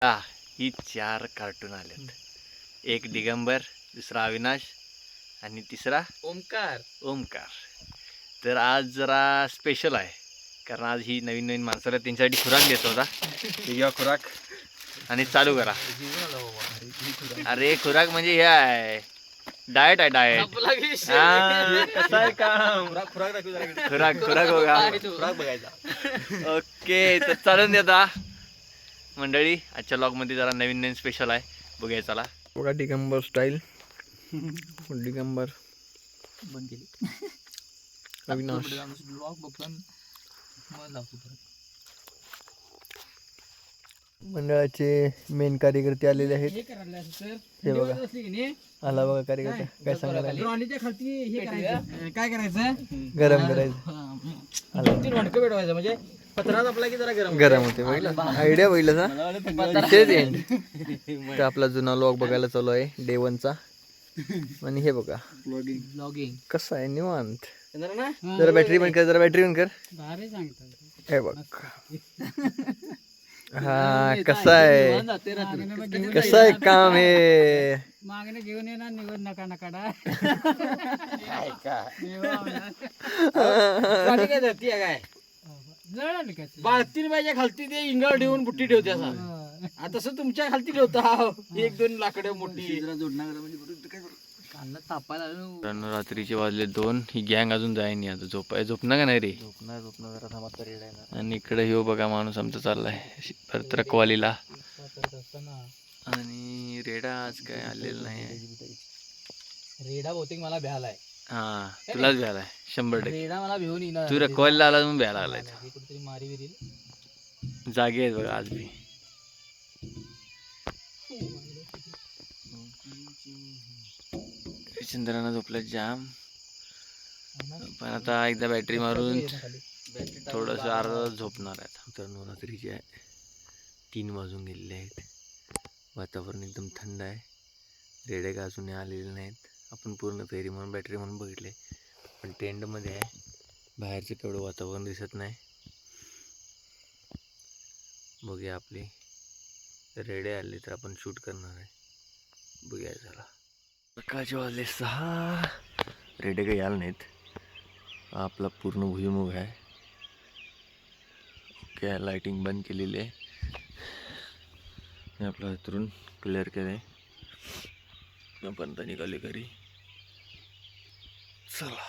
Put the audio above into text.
ही 4 cartoon आलेत. एक दिगंबर, दुसरा अविनाश आणि तिसरा ओमकार. तर आज जरा स्पेशल आहे, कारण आज ही नवीन नवीन माणसाला त्यांच्यासाठी खुराक देतो होता. घ्या खुराक आणि चालू करा. अरे खुराक म्हणजे हे आहे, डाएट आहे डाएट. कसं आहे काम? खुराक बघायचा. ओके, तर चालून देता मंडळी. आजच्या लॉगमध्ये जरा नवीन नवीन स्पेशल आहे, बघूया चला. बघा दिगंबर स्टाईल. दिगंबर बंद केली. अविनाश. ब्लॉग बघून मग लावतो परत. मंडळाचे मेन कार्यकर्ते आलेले आहेत. हे करायला सर हे बघा, असली की नाही आला बघा कार्यकर्ता. काय सांगायला? ट्रॉलीच्या खालती हे करायचं. काय करायचं? गरम करायचं. 2-3 वणकं पेटवायचं, म्हणजे पत्रात आपला की जरा गरम होते. बघितलं आयडिया बघितलं ना. एंड तर आपला जुना लॉग बघायला चालू आहे डे 1चा. आणि हे बघा ब्लॉगिंग कसं आहे निवांत. जरा बॅटरी बंद कर, जरा बॅटरी बंद कर. भारी सांगतात. हे बघ हा कसं आहे, कसं आहे काम हे. मागणे घेऊन येणार निवड नका नकाडा. बाळतीन बायच्या खालती ते इंगळ ठेवून बुट्टी ठेवते असा. तसं तुमच्या खालती ठेवता 1-2 लाकडं मोठी रात्रीचे वाजले 2. ही गँग अजून जाईनी. आता झोपणार का नाही रे? झोपणार जरा थांबा रेडा. आणि इकडे ह्यो बघा माणूस आमचा चाललाय परत ट्रकवालीला. आणि रेडा आज काय आलेला नाही. रेडा बहुतेक मला भ्यालाय. हा तुलाच भ्यालाय 100%. रेडा मला भिवून येणार. तू ट्रकवालीला आला म्हणून भ्यायला लागलाय. कुठेतरी मारी विरील जागे आहेत बघा आज बी. चंद्राना झोपलं जाम. पण आता एकदा बॅटरी मारून थोडस अर्धा झोपणार आहे. तर रात्रीचे आहे 3 वाजून गेलेले आहेत. वातावरण एकदम थंड आहे. रेडे का अजून आलेले नाहीत. आपण पूर्ण फेरी म्हणून बॅटरी म्हणून बघितले, पण टेंटमध्ये आहे. बाहेरचं तेवढं वातावरण दिसत नाही. बघूया आपली रेडे आले तर आपण शूट करणार आहे. बघूया झाला. सकाळचे वाजले 6. रेडे काही आले नाहीत. आपला पूर्ण भुईमुग आहे. ओके, लाइटिंग बंद केलेली आहे. आपलं इथून क्लिअर केलं आहे. आपण निघाले घरी. चला.